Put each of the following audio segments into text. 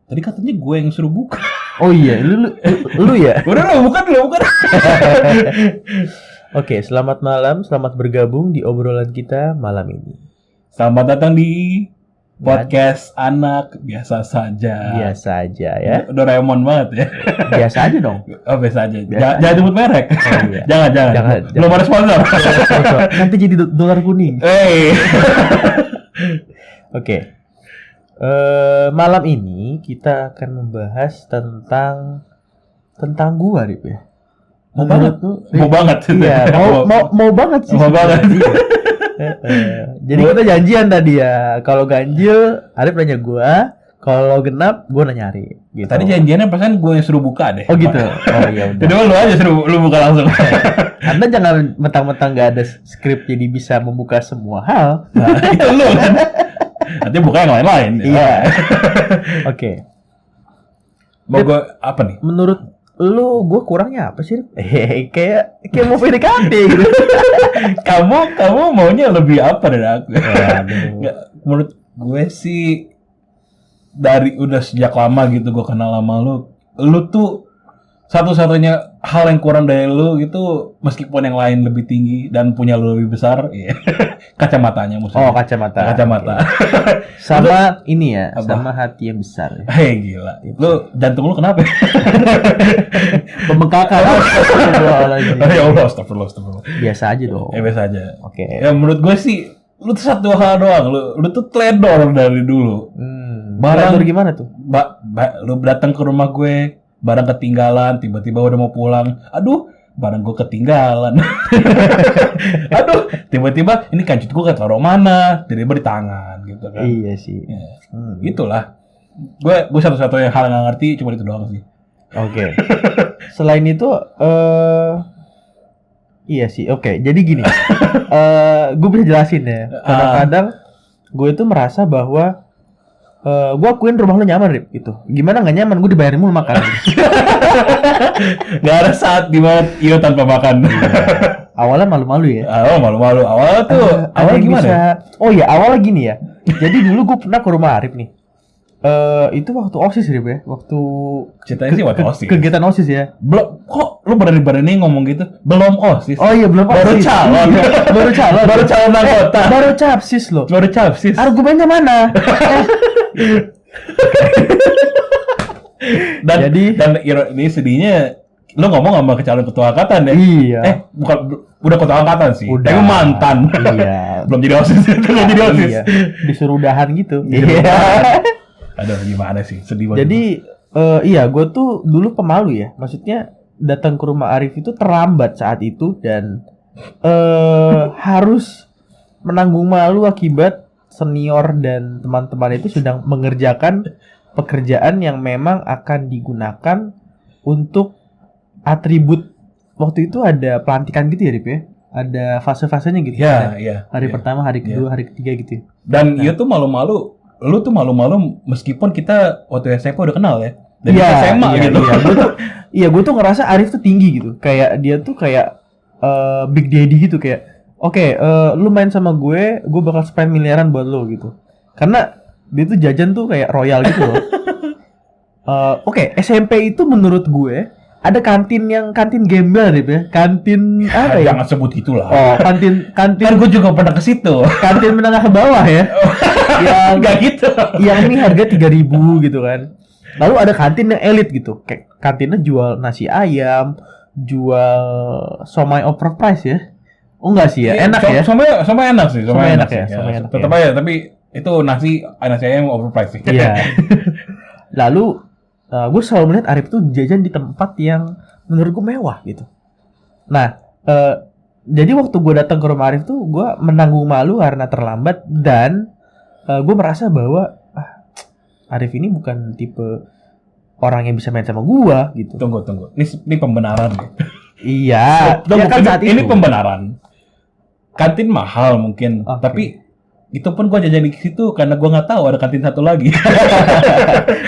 Tadi katanya gue yang suruh buka. Oh iya, lu ya? Udah, bukan. Oke, selamat malam, selamat bergabung di obrolan kita malam ini. Selamat datang di podcast anak biasa saja. Biasa aja ya. Doraemon banget ya. Biasa aja dong. Oh, biasa aja. Biasa Jangan sebut merek. Oh, iya. Jangan. Belum ada sponsor. Nanti jadi dolar kuning. Oke. Malam ini kita akan membahas tentang gua, Rip ya. Mau banget. Iya, mau banget sih. Mau banget. Jadi kita janjian tadi ya. Kalau ganjil, Arif nanya gua. Kalau genap, gua nanya Arif. Gitu. Tadi janjiannya perasaan gue yang suruh buka deh. Oh gitu. Oh iya udah. Jadi lu aja lu buka langsung. Anda jangan mentang-mentang nggak ada skrip jadi bisa membuka semua hal. Nah, itu lu kan. Nanti buka yang lain-lain. Iya. Oke. Mau gue apa nih? Menurut lu, gue kurangnya apa sih? Kayak mau PDKT gitu. kamu maunya lebih apa dari aku? Nggak, menurut gue sih dari udah sejak lama gitu gue kenal sama lu tuh satu-satunya hal yang kurang dari lu gitu, meskipun yang lain lebih tinggi dan punya lu lebih besar, ya. Kacamatanya maksudnya. Oh, kacamata. Okay. Sama ini ya, apa? sama hati yang besar. Ya. Hei gila. Lu jantung lu kenapa? Pembengkakan. Ya Allah, astagfirullah. Biasa aja dong. Ya biasa aja. Oke. Ya menurut gue sih lu tuh satu hal doang, lu tuh teledor dari dulu. Barang gimana tuh? Lu datang ke rumah gue, barang ketinggalan, tiba-tiba udah mau pulang. Aduh, barang gue ketinggalan. Aduh, tiba-tiba ini kancut gue ketaruh mana? Tiba-tiba di tangan gitu kan. Iya sih. Ya. Gitulah. Gue satu-satunya hal yang gak ngerti cuma itu doang sih. Oke. Selain itu iya sih. Oke, jadi gini. Gue bisa jelasin ya. Kadang-kadang gue itu merasa bahwa gue akuin rumah lu nyaman, Rip, gitu. Gimana nggak nyaman? Gue dibayarin mulu makan. Gak ada saat dimana iyo tanpa makan. Awalnya malu-malu ya. Malu-malu. Awalnya gimana? Bisa... Oh ya, awalnya gini ya. Jadi dulu gue pernah ke rumah Arif nih. Itu waktu OSIS, Rip ya. Waktu ceritanya sih waktu OSIS. Kegiatan OSIS ya. Belum, kok lu berani-berani ngomong gitu? Belum OSIS. Oh iya, belum OSIS. Baru calon anggota. Baru capsis loh. Baru capsis. Argumennya mana? dan ini sedihnya lu ngomong sama calon ketua angkatan ya? Iya. Bukan, udah ketua angkatan sih. Udah. Tapi mantan. Iya. Belum jadi OSIS. Iya. Disuruh udahan gitu. Iya. Aduh, gimana sih? Sedih banget. Jadi iya, gue tuh dulu pemalu ya. Maksudnya datang ke rumah Arif itu terlambat saat itu dan harus menanggung malu akibat senior dan teman-teman itu sedang mengerjakan pekerjaan yang memang akan digunakan untuk atribut. Waktu itu ada pelantikan gitu ya, Rip ya? Ada fase-fasenya gitu. Iya. Hari pertama, hari kedua, hari ketiga gitu. Dan itu tuh malu-malu. Lu tuh malu-malu meskipun kita waktu SMP udah kenal ya. Dari SMA gitu. Iya, gue tuh ngerasa Arif tuh tinggi gitu. Kayak dia tuh kayak Big Daddy gitu, kayak Oke, lu main sama gue bakal spend miliaran buat lu gitu. Karena dia tuh jajan tuh kayak royal gitu loh. Oke, SMP itu menurut gue ada kantin gembel gitu ya. Kantin apa ya? Jangan sebut itulah. Oh, kantin. Kan gue juga pernah ke situ. Kantin menengah ke bawah ya. Yang enggak gitu. Yang ini harga 3.000 gitu kan. Lalu ada kantin yang elit gitu. Kayak kantinnya jual nasi ayam, jual somai overpriced ya. Oh enggak sih ya, enak ya. Somai enak sih, somai enak ya. Tetap aja, tapi itu nasi ayam overpriced sih. Iya. Lalu gue selalu melihat Arif tuh jajan di tempat yang menurut gue mewah gitu. Nah, jadi waktu gue datang ke rumah Arif tuh gue menanggung malu karena terlambat dan gue merasa bahwa Arif ini bukan tipe orang yang bisa main sama gue gitu. Tunggu. Ini pembenaran ya. Iya. Ya kan saat ini pembenaran. Kantin mahal mungkin, tapi itu pun gue jajan di situ karena gue nggak tahu ada kantin satu lagi.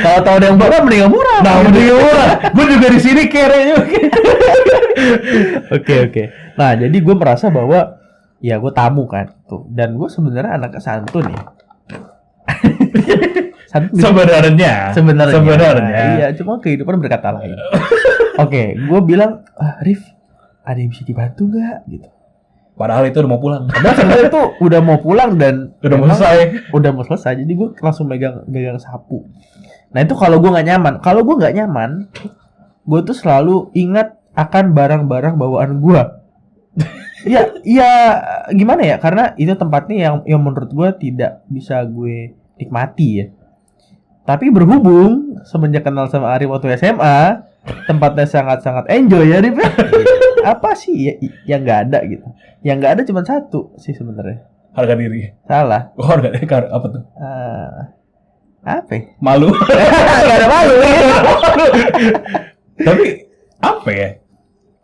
Kalau tahu ada yang murah, mending murah. Gue juga di sini kere. Oke. Nah, jadi gue merasa bahwa ya gue tamu kan tuh, dan gue sebenarnya anak santun ya. Sebenarnya. Iya, cuma kehidupan berkata lain. Oke, gue bilang, Rif, ada yang bisa dibantu nggak? Gitu. Padahal itu udah mau pulang. Padahal sebenarnya itu udah mau pulang dan Udah mau selesai. Udah mau selesai. Jadi gue langsung megang sapu. Nah itu kalau gue nggak nyaman. Kalau gue nggak nyaman, gue tuh selalu ingat akan barang-barang bawaan gue. ya gimana ya? Karena itu tempatnya yang menurut gue tidak bisa gue nikmati ya. Tapi berhubung semenjak kenal sama Arif waktu SMA, tempatnya sangat-sangat enjoy ya Arif. Apa sih yang nggak ada gitu? Yang nggak ada cuma satu sih sebenarnya. Harga diri. Salah. Oh, harga diri apa tuh? Apa? Ya? Malu. Gak ada malu. Tapi apa ya?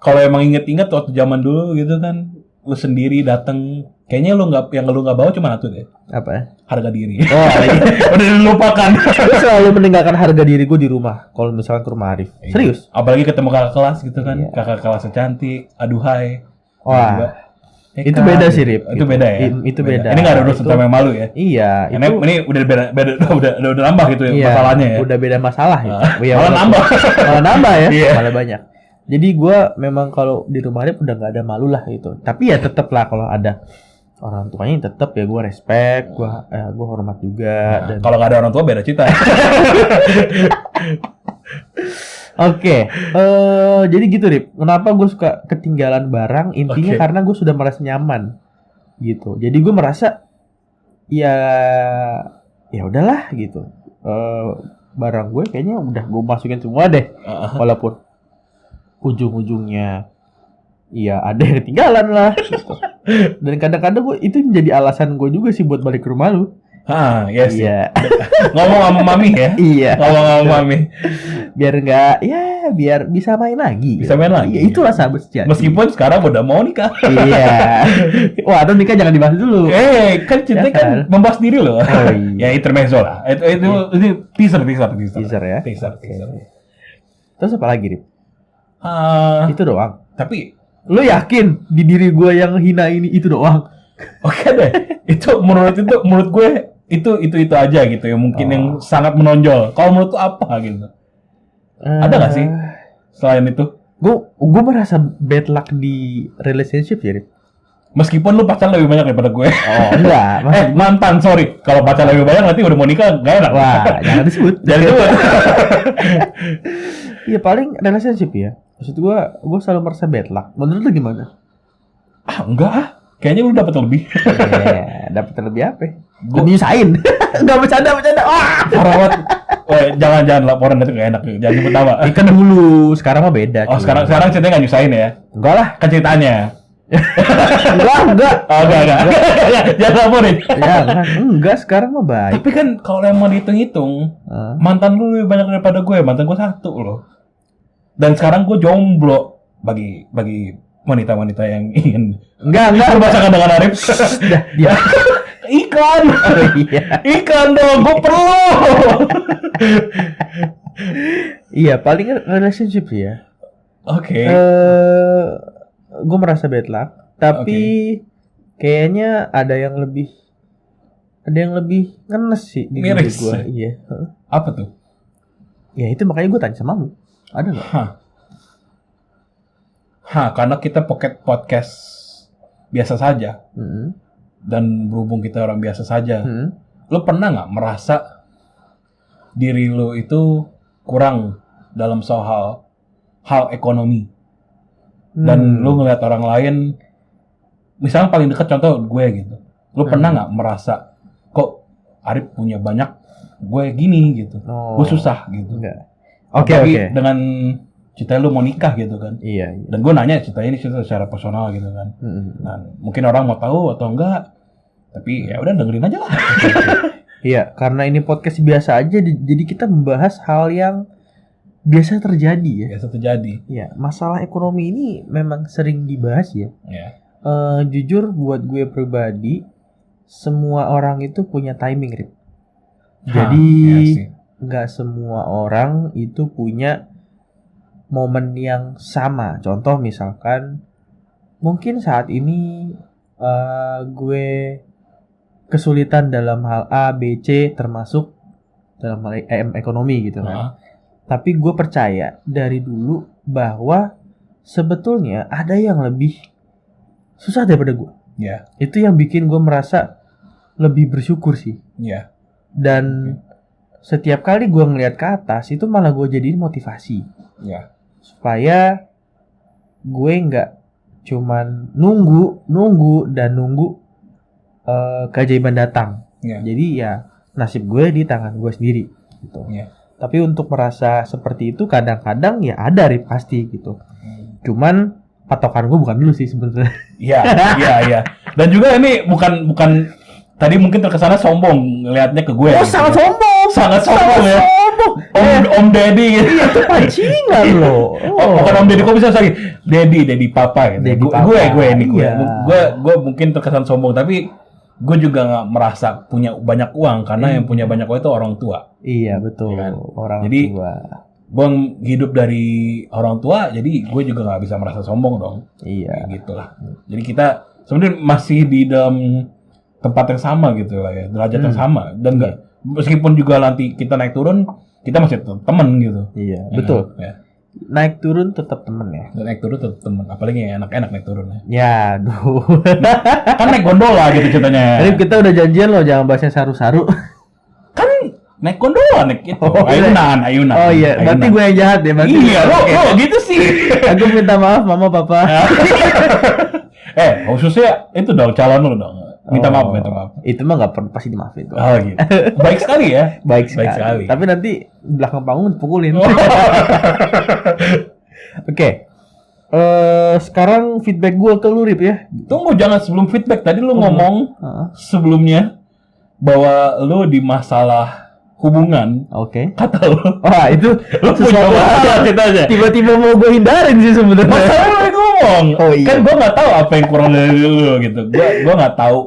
Kalau emang inget-inget waktu zaman dulu gitu kan, lu sendiri datang, kayaknya lu nggak bawa cuma satu deh. Apa? Harga diri. Oh, udah dilupakan. Gue selalu meninggalkan harga diri gue di rumah. Kalau misalkan ke rumah Arif. Serius? Apalagi ketemu kakak kelas gitu kan, Iya. kakak kelasnya cantik, aduhai. Wah. Itu beda sih, Rip. Itu beda ya. Itu beda. Ini nggak ada urusan sama yang malu ya. Iya. Ini udah beda udah nambah gitu ya iya, masalahnya ya. Udah beda masalah ya. Iya, Malah nambah. Malah nambah ya. Iya. Malah banyak. Jadi gue memang kalau di rumah Arif udah nggak ada malu lah gitu. Tapi ya tetap lah kalau ada orang tuanya tetap ya gue respect, gue hormat juga. Dan kalau nggak ada orang tua beda cerita. Oke, jadi gitu Rip. Kenapa gue suka ketinggalan barang? Intinya karena gue sudah merasa nyaman, gitu. Jadi gue merasa ya udahlah gitu. Barang gue kayaknya udah gue masukin semua deh, walaupun ujung-ujungnya ya ada yang ketinggalan lah. Gitu. Dan kadang-kadang gue itu menjadi alasan gue juga sih buat balik ke rumah lu. Yes. Iya. Ngomong sama mami ya. Iya. Ngomong sama mami. Biar bisa main lagi. Bisa main lagi. Iya, itulah sahabat sejati. Meskipun sekarang udah mau nikah. Iya. Wah, atau nikah jangan dibahas dulu. Kan cinta kan membahas diri loh. Oh, iya. Ya intermezzo lah. Itu teaser ya. Teaser. Terus apa lagi, Rip? Itu doang. Tapi lu yakin di diri gue yang hina ini itu doang? Oke deh. Menurut gue itu aja gitu ya, mungkin yang sangat menonjol. Kalau menurut lu apa gitu? Ada nggak sih selain itu? Gue merasa bad luck di relationship ya, Rip. Meskipun lu pacaran lebih banyak daripada gue. Oh, enggak. Mantan, sorry. Kalau pacaran lebih banyak nanti udah mau nikah nggak enak. Wah, jangan disebut. Jangan disebut. Iya, paling relationship ya. Maksud gue selalu merasa bad luck. Menurut lu gimana? Enggak ah. Kayaknya lu dapat lebih. Dapat lebih apa? Gue nyusahin. Enggak bercanda. Wah, Parawat. Jangan laporan itu gak enak. Jangan sebut nama. Ikan dulu, sekarang mah beda. Oh, sekarang ceritanya enggak nyusahin ya? Enggak lah. Kan ceritanya. Enggak. Enggak. Jangan laporin. Enggak, sekarang mah baik. Tapi kan kalau yang mau dihitung-hitung, mantan lu lebih banyak daripada gue. Mantan gue 1 loh. Dan sekarang gue jomblo bagi wanita-wanita yang ingin berpasangan dengan Arif. Dia iklan. Oh, iya. Iklan dong, gue perlu. Iya, paling relationship ya. Oke. Gue merasa bad luck, tapi kayaknya ada yang lebih ngenes sih di diri gue. Iya. Apa tuh? Ya itu makanya gue tanya sama lu. Ada nggak? Karena kita podcast biasa saja. Dan berhubung kita orang biasa saja. Lo pernah nggak merasa diri lo itu kurang dalam soal hal ekonomi? Dan lo ngelihat orang lain, misalnya paling dekat contoh gue gitu. Lo pernah nggak merasa kok Arif punya banyak, gue gini gitu. Gue susah gitu. Enggak. Oke. Dengan ceritanya lu mau nikah gitu kan. Iya. Dan gue nanya ceritanya ini secara personal gitu kan. Nah, mungkin orang mau tahu atau enggak. Tapi ya udah dengerin aja lah. Iya, karena ini podcast biasa aja, jadi kita membahas hal yang biasa terjadi ya. Biasa terjadi. Iya, masalah ekonomi ini memang sering dibahas ya. Iya. Jujur buat gue pribadi, semua orang itu punya timing, Rip. Jadi nggak semua orang itu punya momen yang sama. Contoh misalkan mungkin saat ini gue kesulitan dalam hal A, B, C termasuk dalam hal ekonomi gitu kan. Nah, Tapi gue percaya dari dulu bahwa sebetulnya ada yang lebih susah daripada gue. ya, Itu yang bikin gue merasa lebih bersyukur sih. ya, Dan setiap kali gue ngeliat ke atas itu malah gue jadiin motivasi ya, supaya gue nggak cuman nunggu keajaiban datang. ya, Jadi ya nasib gue di tangan gue sendiri gitu. ya. Tapi untuk merasa seperti itu kadang-kadang ya ada pasti gitu. Cuman patokan gue bukan dulu sih sebenarnya. Iya, iya. Dan juga ini bukan tadi mungkin terkesannya sombong ngelihatnya ke gue. Oh, gitu. sangat sombong. Sangat sombong ya. Om Deddy gitu. Iya, itu pancingan loh. Bukan Om Deddy, kok bisa lagi? Deddy Papa gitu. Daddy Papa. Gue. Iya. Gue mungkin terkesan sombong, tapi gue juga nggak merasa punya banyak uang karena yang punya banyak uang itu orang tua. Iya, betul. Ya kan? Orang Jadi, tua. Gue hidup dari orang tua, jadi gue juga nggak bisa merasa sombong dong. Iya. Kayak gitulah. Jadi kita sebenarnya masih di dalam tempat yang sama gitu lah ya, derajat yang sama, dan nggak meskipun juga nanti kita naik turun, kita masih tetap teman gitu. Iya, Ya betul. kan? Ya. Naik turun tetap temen ya. Dan naik turun tetap teman, apalagi yang enak-enak naik turun ya. Ya, aduh. Kan naik gondola gitu ceritanya. Tadi kita udah janjian loh jangan bahasnya saru-saru. Kan naik gondola naik itu. Oh, Ayunan. Oh iya, berarti gue yang jahat ya. Berarti Iya, lo gitu sih. Aku minta maaf mama papa. Khususnya itu dong calon lu dong. Minta maaf. Itu mah nggak perlu pasti dimaafin kok. Oh gitu. Baik sekali ya. Baik Baik sekali. sekali. Tapi nanti belakang panggung dipukulin. Oke. Sekarang feedback gue ke lu Rip ya. Tunggu, jangan sebelum feedback. Tadi lu ngomong Heeh. sebelumnya bahwa lu di masalah hubungan, Oke. kata lu. Wah itu Lu punya sesuatu masalah hal ceritanya. tiba-tiba mau gue hindarin sih sebenarnya. Masalah lu yang ngomong. Oh, iya. Kan gua nggak tahu apa yang kurang dari lu gitu. Gua nggak tahu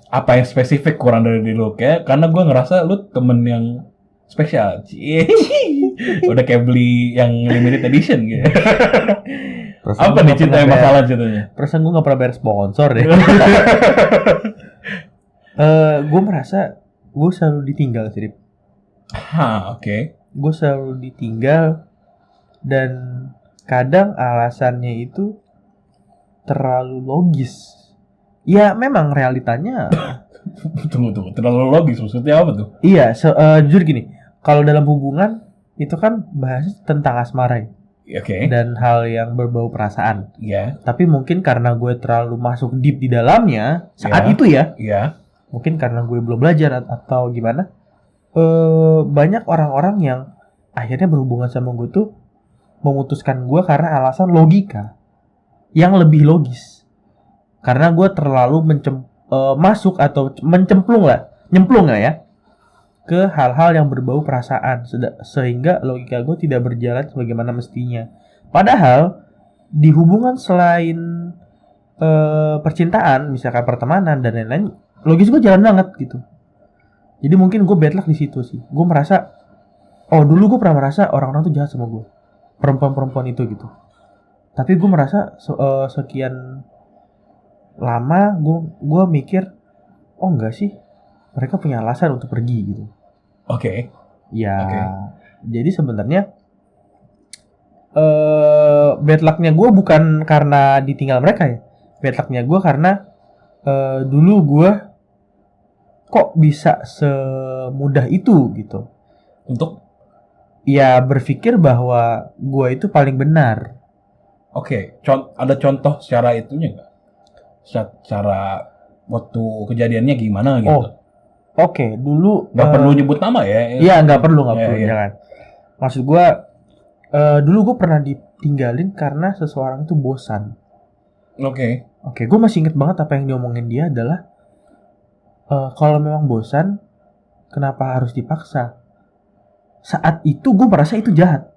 apa yang spesifik kurang dari lu, kayak karena gua ngerasa lu temen yang spesial. Cie. Udah kayak beli yang limited edition gitu. Apa nih cinta yang masalah ceritanya? Perasaan gue gak pernah bayar sponsor deh. Gue merasa gue selalu ditinggal sih Rip. Oke. Gue selalu ditinggal dan kadang alasannya itu terlalu logis. Ya memang realitanya. Tunggu. Terlalu logis maksudnya apa tuh? Iya, jujur gini. Kalau dalam hubungan itu kan bahas tentang asmara ya, Oke. dan hal yang berbau perasaan. Iya. Tapi mungkin karena gue terlalu masuk deep di dalamnya saat Ya. itu ya. Iya. Mungkin karena gue belum belajar atau gimana. Banyak orang-orang yang akhirnya berhubungan sama gue tuh memutuskan gue karena alasan logika yang lebih logis. Karena gue terlalu masuk atau nyemplung lah ya ke hal-hal yang berbau perasaan sehingga logika gue tidak berjalan sebagaimana mestinya. Padahal di hubungan selain percintaan, misalkan pertemanan dan lain-lain, logis gue jalan banget gitu. Jadi mungkin gue bad luck di situ sih. Gue merasa, dulu gue pernah merasa orang-orang tuh jahat sama gue, perempuan-perempuan itu gitu. Tapi gue merasa sekian lama gue mikir, enggak sih, mereka punya alasan untuk pergi gitu. Oke. Ya, Oke. jadi sebenarnya bad luck-nya gue bukan karena ditinggal mereka ya. Bad luck-nya gue karena dulu gue kok bisa semudah itu gitu. Untuk Ya berpikir bahwa gue itu paling benar. oke, ada contoh secara itunya nggak? Secara waktu kejadiannya gimana gitu? Oke, dulu Nggak perlu nyebut nama ya? Iya, nggak perlu, Iya. jangan. Maksud gue, dulu gue pernah ditinggalin karena seseorang itu bosan. Oke. Oke, gue masih inget banget apa yang diomongin dia adalah kalau memang bosan, kenapa harus dipaksa? Saat itu gue merasa itu jahat.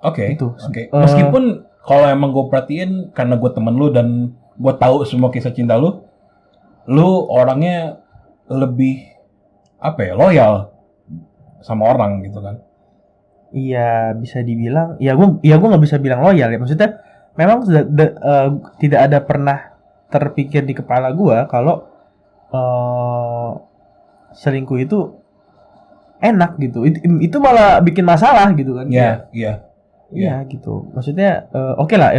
Oke. Itu. Meskipun kalau emang gue perhatiin karena gue temen lu dan gue tahu semua kisah cinta lu orangnya lebih loyal sama orang gitu kan? Iya, bisa dibilang. Ya gue nggak bisa bilang loyal ya. Maksudnya, memang tidak ada pernah terpikir di kepala gue kalau selingkuh itu enak gitu. Itu malah bikin masalah gitu kan. Iya. Iya gitu. Maksudnya oke lah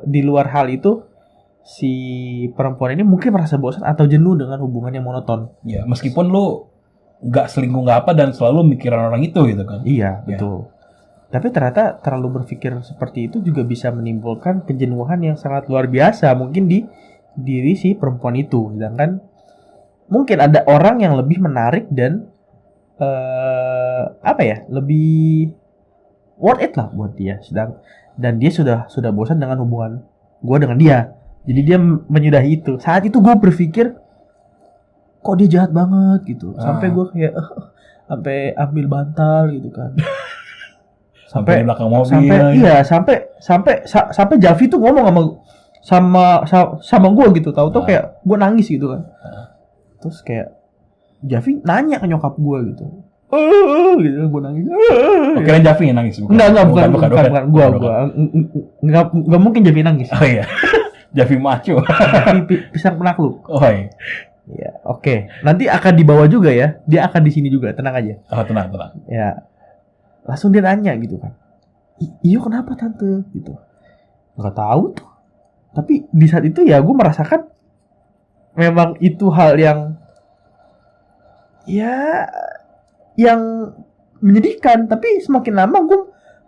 di luar hal itu si perempuan ini mungkin merasa bosan atau jenuh dengan hubungan yang monoton. Ya, meskipun lu nggak selingkuh nggak apa dan selalu mikirin orang itu gitu kan. Iya, Ya. betul. Tapi ternyata terlalu berpikir seperti itu juga bisa menimbulkan kejenuhan yang sangat luar biasa mungkin di diri si perempuan itu. Sedangkan mungkin ada orang yang lebih menarik dan lebih worth it lah buat dia. Dan dia sudah bosan dengan hubungan gue dengan dia. Jadi dia menyudahi itu. Saat itu gue berpikir kok dia jahat banget gitu. Sampai gue kayak sampai ambil bantal gitu kan. Sampai di belakang mobil. Sampai Javi tuh ngomong sama gue gitu. Tahu-tahu kayak gue nangis gitu kan. Terus kayak Javi nanya ke nyokap gue gitu. Gitu gue nangis. Kira Javi yang nangis bukan? Bukan. Gue nggak mungkin Javi nangis. Oh iya. Javi maco. Javi pisang penakluk. Oh iya. Ya, oke. Nanti akan dibawa juga ya. Dia akan di sini juga, tenang aja. Oh, tenang. Ya. Langsung dia nanya gitu kan. Iyo kenapa tante gitu. Nggak tahu tuh. Tapi di saat itu ya gue merasakan memang itu hal yang ya yang menyedihkan. Tapi semakin lama gue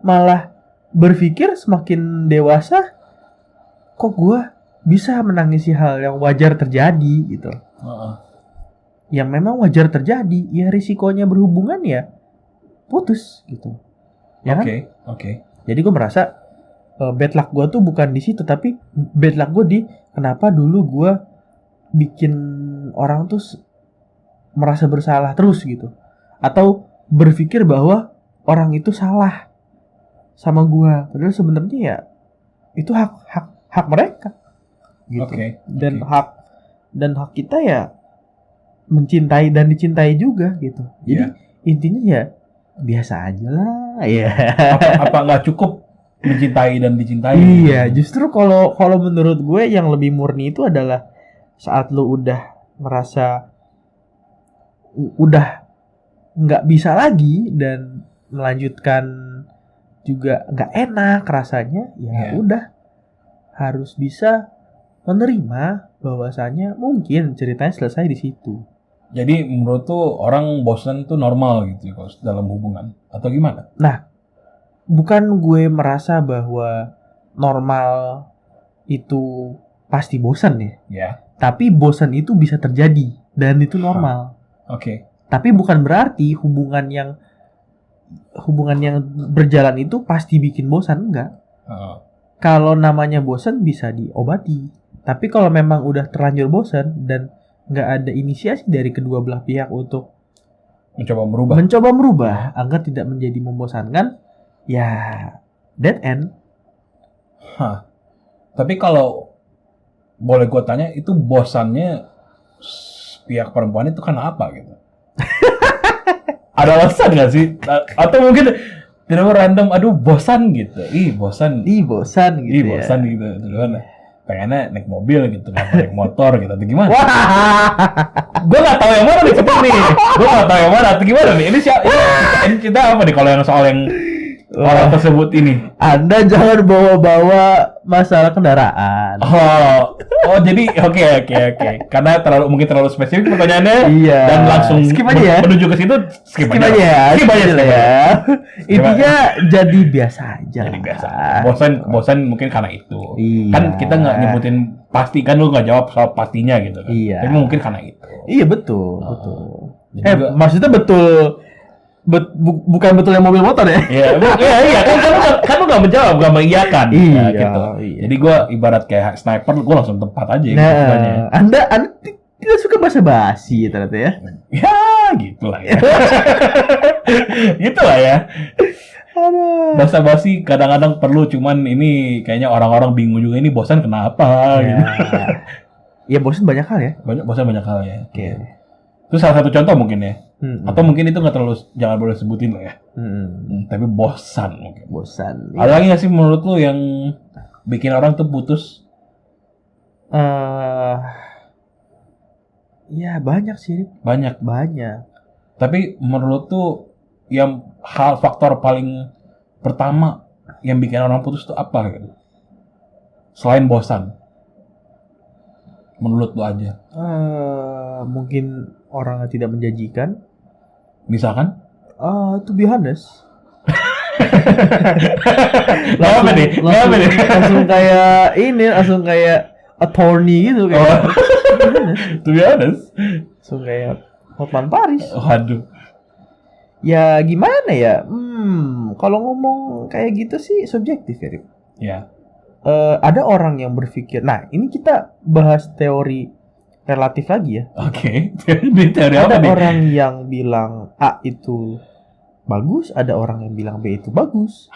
malah berpikir semakin dewasa kok gue bisa menangisi hal yang wajar terjadi gitu. Yang memang wajar terjadi, ya risikonya berhubungan ya putus gitu. Ya kan? Oke. Jadi gue merasa bad luck gue tuh bukan di situ, tapi bad luck gue di kenapa dulu gue bikin orang tuh merasa bersalah terus gitu, atau berpikir bahwa orang itu salah sama gue, padahal sebenarnya ya itu hak mereka gitu. Dan hak kita ya mencintai dan dicintai juga gitu. Jadi intinya ya biasa aja lah ya. Apa nggak cukup mencintai dan dicintai? Iya, justru kalau menurut gue yang lebih murni itu adalah saat lo udah merasa udah nggak bisa lagi dan melanjutkan juga nggak enak rasanya, ya udah harus bisa menerima bahwasanya mungkin ceritanya selesai di situ. Jadi menurut tuh orang bosan tuh normal gitu kalau dalam hubungan atau gimana? Nah, bukan gue merasa bahwa normal itu pasti bosan ya. Ya. Tapi bosan itu bisa terjadi dan itu normal. Oke. Tapi bukan berarti hubungan yang berjalan itu pasti bikin bosan, enggak. Kalau namanya bosan bisa diobati. Tapi kalau memang udah terlanjur bosan dan nggak ada inisiasi dari kedua belah pihak untuk mencoba merubah agar tidak menjadi membosankan, ya dead end. Tapi kalau boleh gue tanya, itu bosannya pihak perempuan itu karena apa gitu? Ada alasan nggak sih? Atau mungkin tidak random, aduh bosan gitu. Bosan gitu. Bosan gitu. Pengennya naik mobil gitu, naik motor gitu, atau gimana? Gue nggak tahu yang mana nih nih. Gue nggak tahu yang mana, atau gimana nih? Ini kita apa nih kalau yang soal yang orang tersebut ini? Anda jangan bawa-bawa masalah kendaraan. Oh jadi oke. Karena mungkin terlalu spesifik pertanyaannya. Iya. Dan langsung skip aja ya. Menuju ke situ skip aja ya. Intinya jadi biasa aja. Jadi biasa. Bosan mungkin karena itu. Iya. Kan kita nggak nyebutin pasti, kan lu nggak jawab soal pastinya gitu kan. Iya. Tapi mungkin karena itu. Iya betul. Maksudnya betul. Bukan betul yang mobil motor ya? Iya kan lu nggak menjawab, nggak mengiyakan. Iya, gitu. Iya. Jadi gue ibarat kayak sniper, gue langsung tepat aja. Nah, Anda tidak suka basa-basi ternyata ya? Ya, gitulah ya. Gitulah ya. Basa-basi kadang-kadang perlu, cuman ini kayaknya orang-orang bingung juga, ini bosan kenapa? Ya, ya bosan banyak hal ya. Bosan banyak hal ya. Oke. Itu salah satu contoh mungkin ya. Atau mungkin itu nggak terlalu, jangan boleh sebutin lah ya. Tapi bosan mungkin. Bosan. Ada lagi nggak sih menurut lu yang bikin orang tuh putus? Ya banyak sih. Banyak. Banyak. Tapi menurut tuh yang faktor paling pertama yang bikin orang putus tuh apa gitu? Selain bosan. Menurut lu aja. Mungkin orang yang tidak menjanjikan. Misalkan? To be honest. Langsung kayak attorney gitu kayak. To be honest. Langsung kayak Hotman Paris. Waduh. Ya gimana ya? Kalau ngomong kayak gitu sih subjektif ya, Rip. Ya. Ada orang yang berpikir. Nah, ini kita bahas teori relatif lagi ya. Oke. Ini teori apa Ada nih? orang yang bilang A itu bagus, ada orang yang bilang B itu bagus.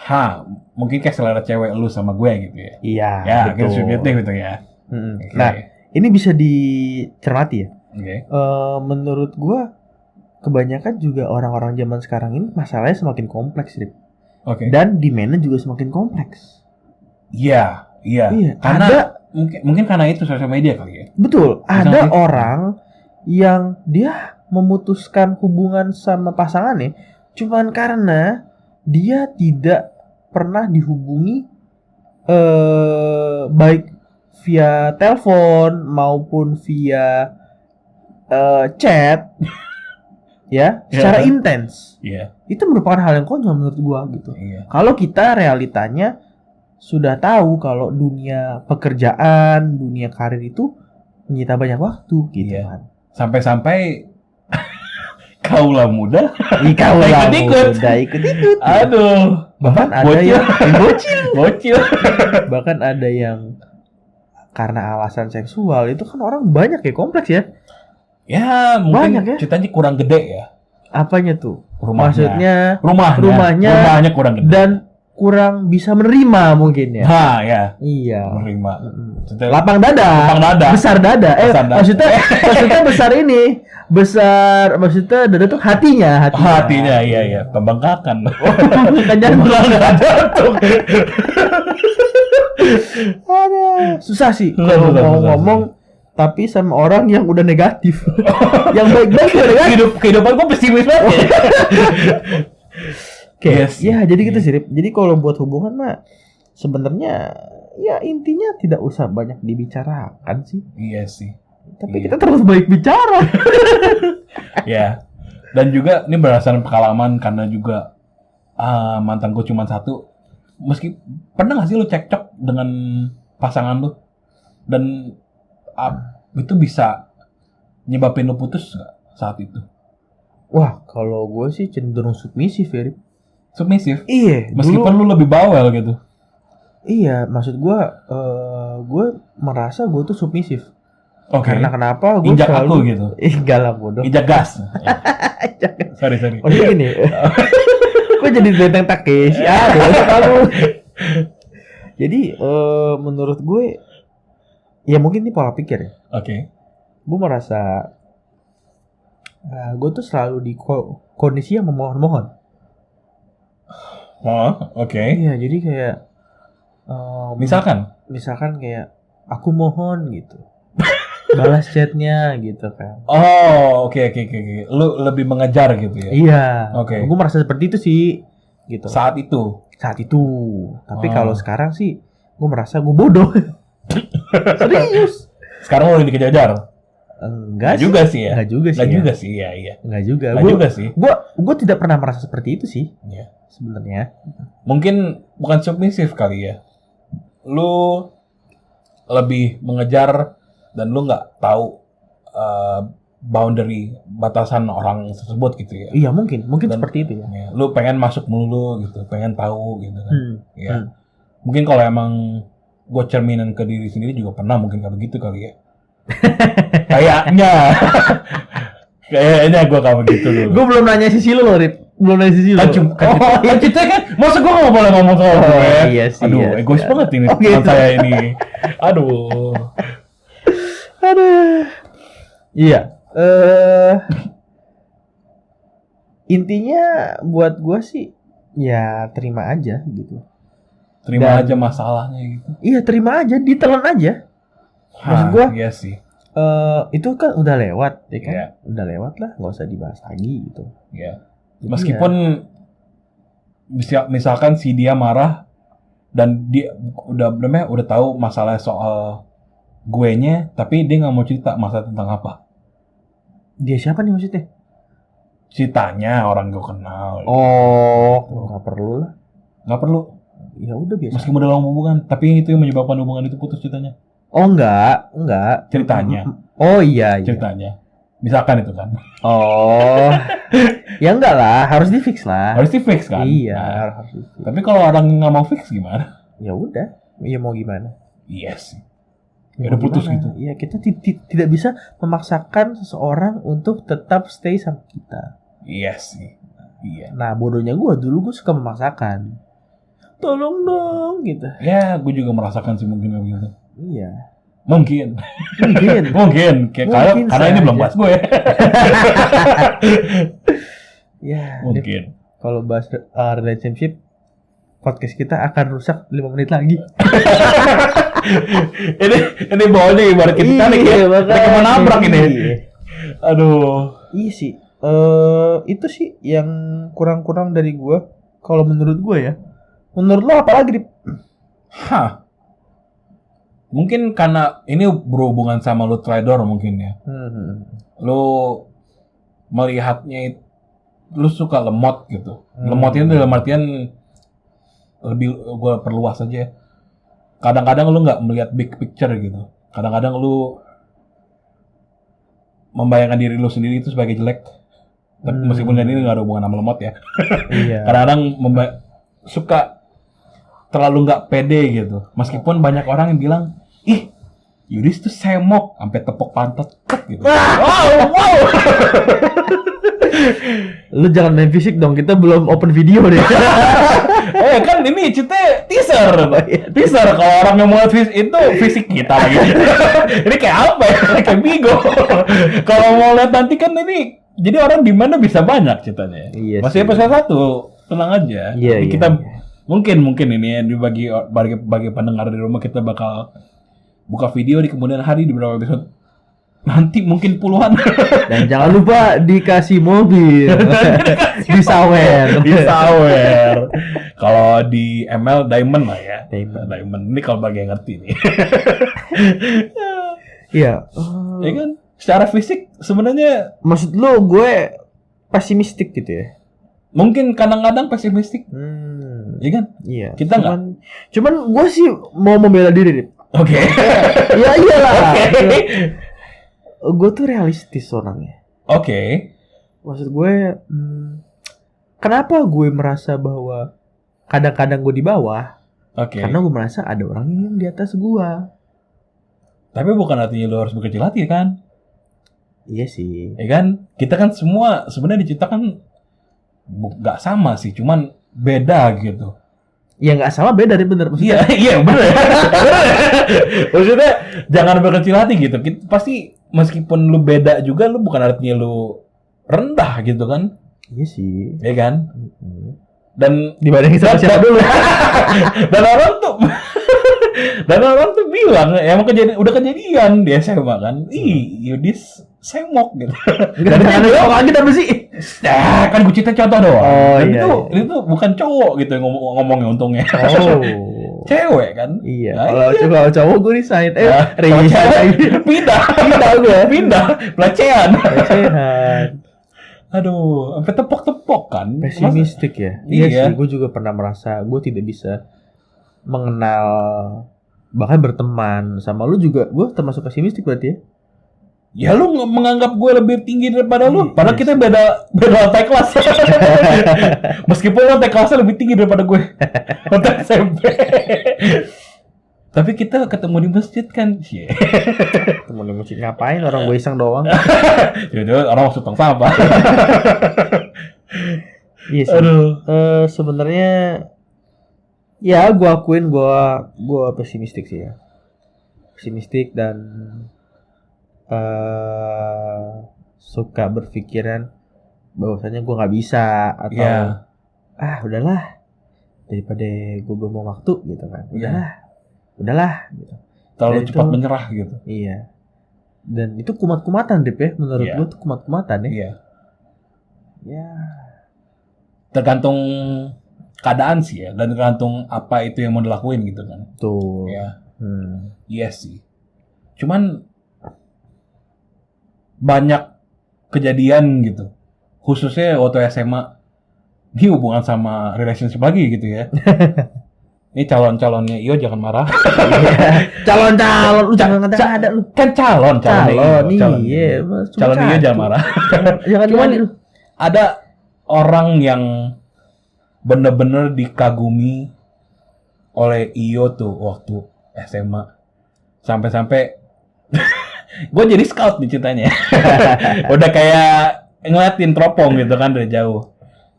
Mungkin kayak selera cewek lu sama gue gitu ya. Iya, Ya, betul. kayak subjektif gitu ya. Okay. Nah, ini bisa dicermati ya. Oke. Menurut gue kebanyakan juga orang-orang zaman sekarang ini masalahnya semakin kompleks, Rip. Oke. Dan demand-nya juga semakin kompleks. Iya. Karena mungkin karena itu sosial media kali ya. Betul. Ada Misalnya, orang yang dia memutuskan hubungan sama pasangannya cuman karena dia tidak pernah dihubungi baik via telepon maupun via chat ya secara intens. Iya. Itu merupakan hal yang konyol menurut gua gitu. Iya. Kalau kita realitanya sudah tahu kalau dunia pekerjaan, dunia karir itu menyita banyak waktu gitu kan. Sampai-sampai kaulah muda ikut-ikut. Aduh. Bahkan ada bocil. yang Bocil. bahkan ada yang karena alasan seksual itu kan orang banyak ya, kompleks ya. Ya, mungkin Banyak ya. ceritanya kurang gede ya. Apanya tuh? Rumahnya. Maksudnya rumahnya kurang gede. dan kurang bisa menerima mungkin ya. Ya. Iya. Menerima. Lapang dada. Besar dada. Besar dada. Maksudnya besar ini. Maksudnya dada tuh hatinya. Hatinya, iya. Pembengkakan. Bukan jantung. Susah sih kalau mau ngomong tapi sama orang yang udah negatif. Yang baik-baik udah negatif. Kehidupan gue pesimis banget. Yes. Ya, jadi gitu sih, Rip. Jadi kalau buat hubungan mah sebenarnya ya intinya tidak usah banyak dibicarakan sih. Iya sih. Tapi kita terus baik bicara. Ya. Dan juga ini berdasarkan pengalaman karena juga mantanku cuma satu. Meski pernah gak sih lu cekcok dengan pasangan lu dan itu bisa nyebabin lu putus gak saat itu? Wah, kalau gue sih cenderung submisif ya, Rip. Submisif? Iya. Meskipun lu lebih bawel gitu. Iya, maksud gue merasa gue tuh submisif. Oke. Karena kenapa? Gue Injak selalu aku gitu. Enggak lah, bodoh. Injak gas. Sorry. Maksudnya gini. Gue jadi benteng takis. Ya, bodoh kamu. Jadi menurut gue ya mungkin ini pola pikir ya. Oke. Gue merasa gue tuh selalu di kondisi yang memohon-mohon. Oh, oke. Iya, jadi kayak misalkan kayak aku mohon gitu. Balas chatnya gitu kan. Oh, oke. Lu lebih mengejar gitu ya? Iya. Oke. Gue merasa seperti itu sih gitu. Saat itu. Tapi kalau sekarang sih gue merasa gue bodoh. Serius. Sekarang lu dikejar-kejar? Enggak juga sih ya. Enggak juga sih. Iya. Enggak juga. Enggak juga sih. Gue tidak pernah merasa seperti itu sih. Iya. Sebenarnya. Mungkin bukan submisif kali ya. Lu lebih mengejar dan lu nggak tahu boundary batasan orang tersebut gitu ya. Iya, mungkin dan, seperti itu ya. Lu pengen masuk melulu gitu, pengen tahu gitu kan. Mungkin kalau emang gue cerminan ke diri sendiri juga pernah mungkin kayak begitu kali ya. Kayaknya gue kayak begitu dulu. Gue belum nanya sisi lu loh, Rip. Belum nanya sisi lu. Kan kita kan, masa gue nggak boleh ngomong soal gue? Iya sih. Aduh, egois banget ini teman saya ini. Aduh. Iya. Intinya buat gue sih, ya terima aja gitu. Terima aja masalahnya gitu. Iya, terima aja, ditelan aja. Maksud gue, iya sih. Itu kan udah lewat, ya kan? Yeah. Udah lewat lah, nggak usah dibahas lagi gitu. Iya. Meskipun misalkan si dia marah dan dia udah tahu masalah soal guenya, tapi dia nggak mau cerita masalah tentang apa. Dia siapa nih maksudnya? Ceritanya orang gue kenal. Oh, nggak perlu lah. Nggak perlu. Ya udah biasa. Meskipun dalam hubungan, tapi itu yang menyebabkan hubungan itu putus ceritanya. Oh enggak. Ceritanya. Oh iya. Ceritanya. Misalkan itu kan. Oh. Ya enggak lah, harus di fix lah. Harus di fix kan. Iya, Nah, harus di fix. tapi kalau orang nggak mau fix gimana? Ya udah, ya mau gimana? Yes. Ya Udah mau putus gimana? gitu. Iya, kita tidak bisa memaksakan seseorang untuk tetap stay sama kita. Yes sih. Iya. Nah, bodohnya gue suka memaksakan. Tolong dong gitu. Ya, gue juga merasakan sih mungkin kayak gitu. Iya. Mungkin. Mungkin. Karena ini saja. belum bahas gue. Ya. Mungkin. Kalau bahas relationship, podcast kita akan rusak 5 menit lagi. ini bawahnya ibarat kita tarik ya. makanya. Kita nabrak ini. Iya. Aduh. Iya sih. Itu sih yang kurang-kurang dari gua. Kalau menurut gua ya. Menurut lo apa lagi? Hah. Mungkin karena ini berhubungan sama lu trader mungkin ya. Lu melihatnya lu suka lemot gitu. Lemot itu dalam artian lebih gua perluas aja ya. Kadang-kadang lu nggak melihat big picture gitu. Kadang-kadang lu membayangkan diri lu sendiri itu sebagai jelek. Tapi meskipun ini nggak ada hubungan sama lemot ya. Iya. Kadang-kadang suka terlalu nggak pede gitu. Meskipun banyak orang yang bilang, ih, Yudis tuh semok sampai tepuk pantat gitu. Wow. Lu jangan main fisik dong. Kita belum open video deh. Kan ini cerita teaser. Teaser kalau orang yang mau lihat itu fisik kita lagi. Ini kayak apa ya? Kayak bigo. Kalau mau lihat nanti kan ini jadi orang di mana bisa banyak ceritanya. Iya Masih sih. episode 1. Tenang aja. Iya, Jadi iya, kita iya. mungkin ini ya bagi pendengar di rumah kita bakal buka video di kemudian hari di beberapa episode. Nanti mungkin puluhan. Dan jangan lupa dikasih mobil. Disawer. Kalau di ML Diamond lah ya. Diamond. Ini kalau bagi yang ngerti nih. Iya. Ya kan? Secara fisik sebenarnya Maksud lu gue pesimistik gitu ya? mungkin kadang-kadang pesimistik. Ya kan? Iya. Kita Cuman gue sih mau membela diri, Rip. Oke. Ya iyalah. Oke. Gue tuh realistis orangnya. Oke. Maksud gue, kenapa gue merasa bahwa kadang-kadang gue di bawah? Oke. Karena gue merasa ada orang yang di atas gue. Tapi bukan artinya lu harus berkecil hati kan? Iya sih. Ya kan? Kita kan semua sebenarnya diciptakan nggak sama sih, cuman beda gitu. Ya nggak sama, beda deh, bener maksudnya. Iya bener. Maksudnya jangan berkecil hati gitu. Pasti meskipun lu beda juga, lu bukan artinya lu rendah gitu kan? Iya sih. Ya kan? Dan Dibandingin sama siapa dulu? dan orang tuh bilang emang udah kejadian di SMA kan. Yudis semok gitu. Gak ada cowok lagi tapi sih. Kan gue cerita contoh doang. Oh, Dan iya, itu bukan cowok gitu yang ngomongnya untungnya. Oh. Cewek kan? Iya. Nah, Kalau cowok gue resign. kalau cewek pindah pelecehan. Pelecehan. Aduh, sampai tepok-tepok kan. Pesimistik ya. Iya. Sih, gue juga pernah merasa gue tidak bisa mengenal, bahkan berteman sama lu juga. Gue termasuk pesimistik berarti ya. Ya lu menganggap gue lebih tinggi daripada lu, padahal kita beda lantai kelas. Meskipun lantai kelasnya lebih tinggi daripada gue. Lantai SMP. Tapi kita ketemu di masjid kan. Ketemu di masjid ngapain? Orang gue iseng doang. Jadi orang maksud tong sampah. Iya sih. Sebenarnya ya gue akuin gue pesimistik sih ya. Pesimistik dan suka berpikiran bahwasanya gue nggak bisa atau udahlah, daripada gue belum mau waktu gitu kan, udahlah gitu. Terlalu cepat menyerah gitu. Iya. Dan itu kumat-kumatan, Dip ya, menurut gue tuh kumat-kumatan ya. Iya. Ya tergantung keadaan sih ya, dan tergantung apa itu yang mau dilakuin gitu kan. Tuh. Ya, Hmm. iya sih. Cuman banyak kejadian gitu, khususnya waktu SMA, ini hubungan sama relationship lagi gitu ya. Ini calon-calonnya Iyo jangan marah. Calon-calon lu jangan ngada-ngada lu. Kan calon Iya, calon Iyo jangan marah. Jangan Cuman lu. ada orang yang bener-bener dikagumi oleh Iyo tuh waktu SMA. Sampai-sampai gue jadi scout nih ceritanya. Udah kayak ngeliatin teropong gitu kan dari jauh.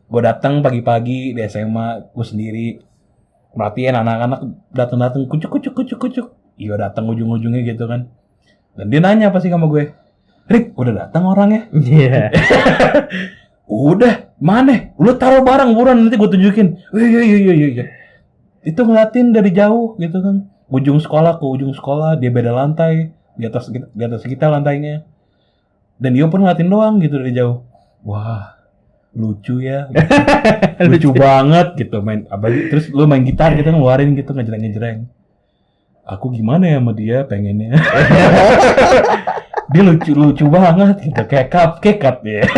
Gue datang pagi-pagi di SMA, gue sendiri merhatiin anak-anak datang kucuk. Iyo datang ujung-ujungnya gitu kan. Dan dia nanya pasti sama gue, Rick, udah datang orangnya? Iya. Udah, mana? Lu taruh barang buruan nanti gue tunjukin. Iya. Itu ngeliatin dari jauh gitu kan. Ujung sekolah ke ujung sekolah, dia beda lantai, di atas kita lantainya. Dan dia pun ngeliatin doang gitu dari jauh. Wah, lucu ya. Lucu banget gitu main terus lu main gitar gitu ngeluarin gitu ngejreng. Aku gimana ya sama dia pengennya. Dia lucu banget gitu kayak cupcake ya.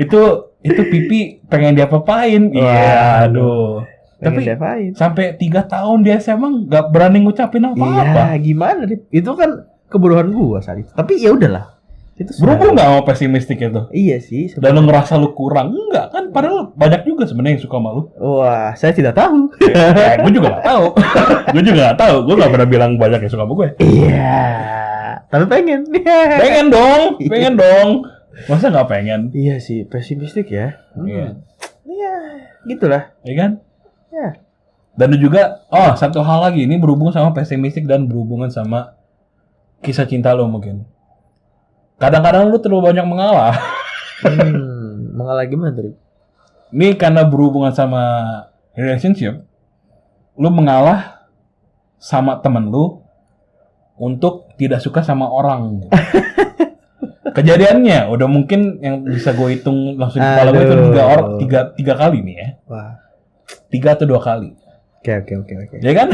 itu pipi pengen diapa-apain. Iya, aduh. Tapi sampai 3 tahun dia SMA nggak berani ngucapin apa-apa. Iya, gimana? Itu kan kebodohan gua saat itu. Tapi ya udahlah. Itu berhubung nggak sama pesimistik itu? Iya sih. Dan lu ngerasa lu kurang? Enggak kan? Padahal banyak juga sebenarnya yang suka sama lu. Wah, saya tidak tahu. Ya, gue juga nggak tahu. Gue nggak pernah bilang banyak yang suka sama gue. Iya. Tapi pengen. Pengen dong. Masa nggak pengen? Iya sih, pesimistik ya. Iya. Iya, gitulah. Iya kan? Ya. Dan juga, satu hal lagi, ini berhubungan sama pesimistik dan berhubungan sama kisah cinta lo mungkin. Kadang-kadang lu terlalu banyak mengalah. Mengalah gimana tuh? Ini karena berhubungan sama relationship, lu mengalah sama temen lu untuk tidak suka sama orang. Kejadiannya udah mungkin yang bisa gue hitung langsung di kepala gue itu 3 kali nih ya. Wah. 3 atau 2 kali. Oke. Ya kan?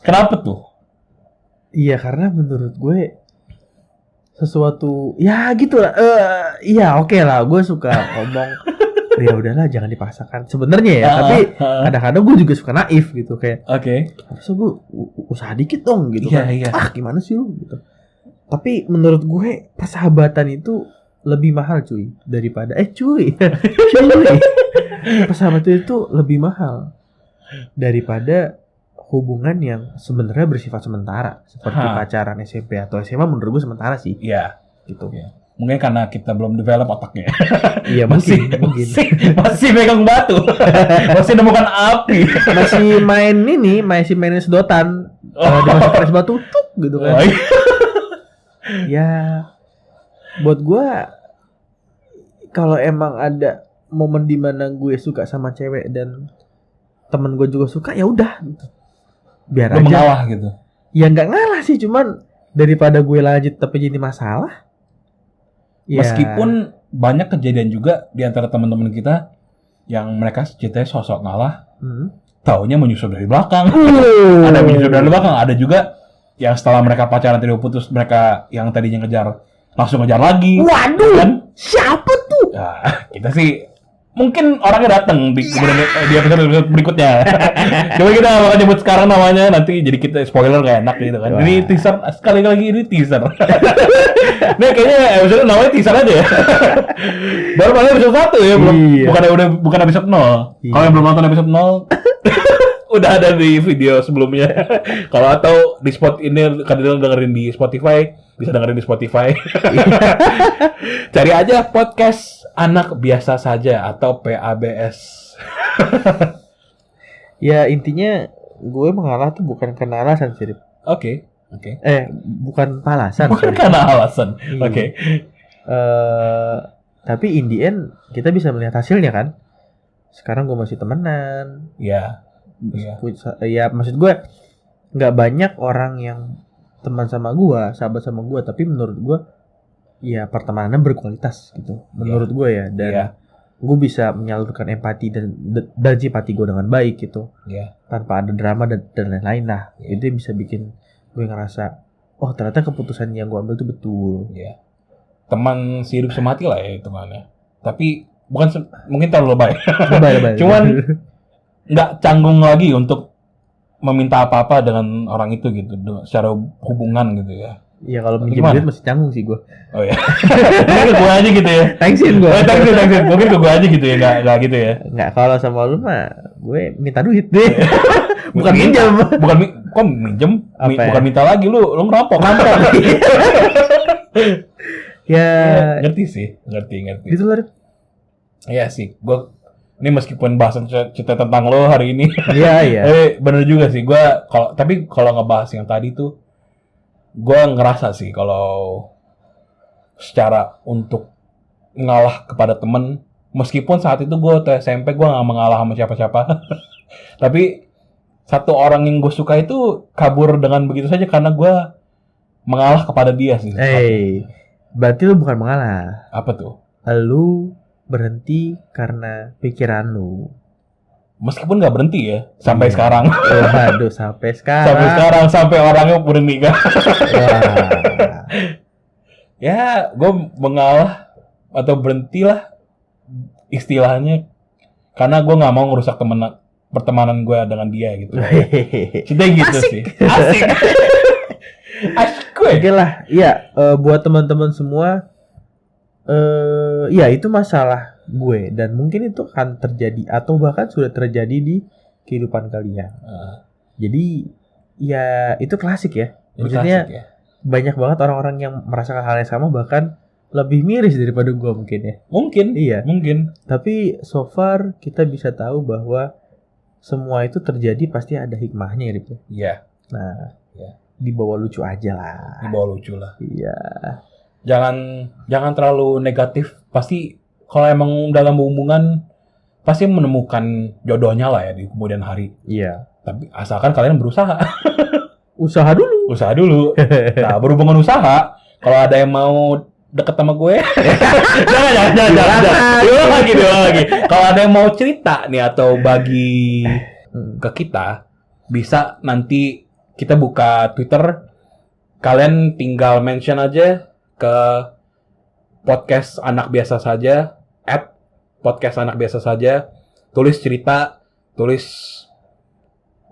Kenapa tuh? Iya, karena menurut gue sesuatu ya gitu lah. Iya, oke lah, gue suka ngomong ya udahlah jangan dipaksakan. Sebenarnya ya, tapi kadang-kadang gue juga suka naif gitu kayak. Oke. Harusnya gue usaha dikit dong gitu kan. Iya. Gimana sih lu gitu. Tapi menurut gue persahabatan itu lebih mahal cuy daripada cuy. Persahabatan itu lebih mahal daripada hubungan yang sebenarnya bersifat sementara seperti pacaran SMP atau SMA. Menurut gue sementara sih. Iya. Gitu. Ya. Mungkin karena kita belum develop otaknya. Iya, mungkin. Masih megang batu. Masih nemukan api. Masih main sedotan. Dimasukkan es batu tuh gitu kan. Ya, buat gue kalau emang ada momen dimana gue suka sama cewek dan temen gue juga suka, ya udah biar aja mengalah gitu. Ya nggak ngalah sih, cuman daripada gue lanjut tapi jadi masalah ya. Meskipun banyak kejadian juga di antara teman-teman kita yang mereka ceritanya sosok ngalah, taunya menyusul dari belakang. Ada menyusul dari belakang, ada juga yang setelah mereka pacaran tidak putus, mereka yang tadinya ngejar langsung ngejar lagi. Waduh, kan? Siapa tuh? Ya, kita sih mungkin orangnya datang di episode berikutnya. Coba kita nggak bakal nyebut sekarang namanya, nanti jadi kita spoiler gak enak gitu kan. Ini teaser, sekali lagi ini teaser. Nih kayaknya episode namanya teaser aja ya. Baru paling episode 1 ya, bukan episode 0. Kalau yang belum nonton episode 0 udah ada di video sebelumnya. Kalau atau di spot ini kalian dengerin di Spotify, bisa dengerin di Spotify. Cari aja podcast Anak Biasa Saja atau PABS. Ya intinya gue mengalah tuh bukan karena alasan sih. Oke. Bukan alasan. Bukan karena alasan. Oke. Tapi in the end kita bisa melihat hasilnya kan. Sekarang gue masih temenan. Iya. Ya maksud gue nggak banyak orang yang teman sama gue, sahabat sama gue, tapi menurut gue ya pertemanan berkualitas gitu. Menurut gue ya. Dan gue bisa menyalurkan empati dan simpati gue dengan baik gitu. Iya. Tanpa ada drama dan lain-lain. Nah, Iya. itu yang bisa bikin gue ngerasa, oh ternyata keputusan yang gue ambil itu betul. Iya. Teman sehidup semati lah ya hitungannya. Tapi bukan mungkin terlalu lebay. Lebay. Cuman nggak canggung lagi untuk meminta apa-apa dengan orang itu gitu, secara hubungan gitu ya. Iya, kalau minjem Gimana? duit masih canggung sih gue. Oh ya. Mungkin ke gue aja gitu ya. Thanksin gue. Thanksin. Mungkin ke gue aja gitu ya, nggak gitu ya. Nggak, kalau sama lu mah gue minta duit deh. Bukan minjem. Kok minjem? Apa ya? Bukan minta lagi, lu ngerampok. Ya, Ngerti sih, ngerti. gitu lah. Iya sih, ini meskipun bahasan cerita tentang lo hari ini. Iya. Bener juga sih, tapi kalau ngebahas yang tadi tuh, gue ngerasa sih kalau secara untuk ngalah kepada temen, meskipun saat itu gue SMP gue nggak mengalah sama siapa-siapa, tapi satu orang yang gue suka itu kabur dengan begitu saja karena gue mengalah kepada dia sih. Berarti lu bukan mengalah. Apa tuh? Lu berhenti karena pikiran lu. Meskipun nggak berhenti ya sampai Iya. sekarang. Waduh, sampai sekarang. Sampai orangnya udah nikah. Wah. Ya, gue mengalah atau berhentilah istilahnya karena gue nggak mau ngerusak pertemanan gue dengan dia gitu. Kita gitu sih. Asik. Asik gue. Oke lah, iya, buat teman-teman semua, ya itu masalah gue dan mungkin itu akan terjadi atau bahkan sudah terjadi di kehidupan kalian. Jadi ya itu klasik ya. Maksudnya Klasik ya. banyak banget orang-orang yang merasakan hal yang sama, bahkan lebih miris daripada gue mungkin ya. Mungkin. Iya. Mungkin. Tapi so far kita bisa tahu bahwa semua itu terjadi pasti ada hikmahnya, Rip. Iya. Nah, Iya. dibawa lucu aja lah. Di bawah lucu lah. Iya. Jangan terlalu negatif. Pasti kalau emang dalam hubungan pasti menemukan jodohnya lah ya di kemudian hari. Iya. Tapi asalkan kalian berusaha. Usaha dulu. Usaha dulu. Nah, berhubungan usaha, kalau ada yang mau deket sama gue, jangan. Diulang lagi. Kalau ada yang mau cerita nih atau bagi ke kita, bisa nanti kita buka Twitter. Kalian tinggal mention aja ke podcast anak biasa saja, @podcast anak biasa saja. Tulis cerita, tulis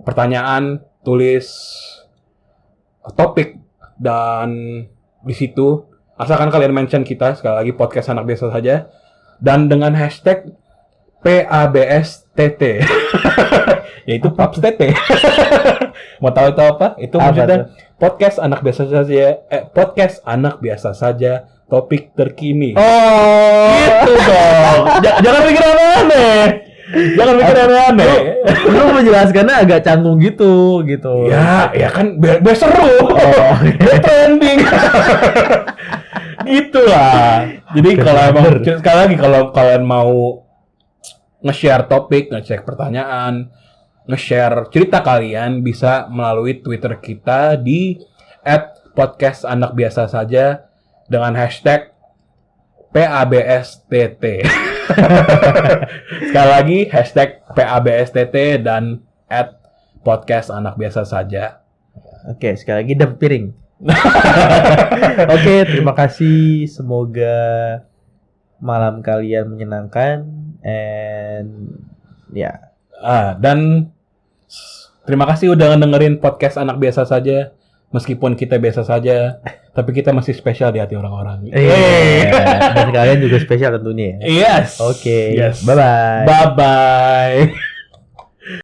pertanyaan, tulis topik, dan di situ asalkan kalian mention kita, sekali lagi podcast anak biasa saja, dan dengan hashtag PABSTT yaitu PABSTT. Mau tahu itu apa? Itu maksudnya podcast anak biasa saja, podcast anak biasa saja, topik terkini. Oh, Gitu dong. Jangan mikir aneh-aneh. Jangan mikir aneh-aneh. Lu menjelaskannya agak canggung gitu. Ya kan biar seru. Biar trending. Gitulah. Jadi kalau emang sekali lagi kalau kalian mau nge-share topik, nge-share pertanyaan, nge-share cerita kalian, bisa melalui Twitter kita di @podcastanakbiasasaja dengan hashtag PABSTT. Sekali lagi hashtag PABSTT dan @podcastanakbiasasaja. Oke, sekali lagi dap piring. Oke, terima kasih. Semoga malam kalian menyenangkan and ya. Dan terima kasih udah dengerin podcast anak biasa saja. Meskipun kita biasa saja, tapi kita masih spesial di hati orang-orang. Dan kalian juga spesial tentunya. Yes. Oke. Yes. Bye-bye. Bye-bye.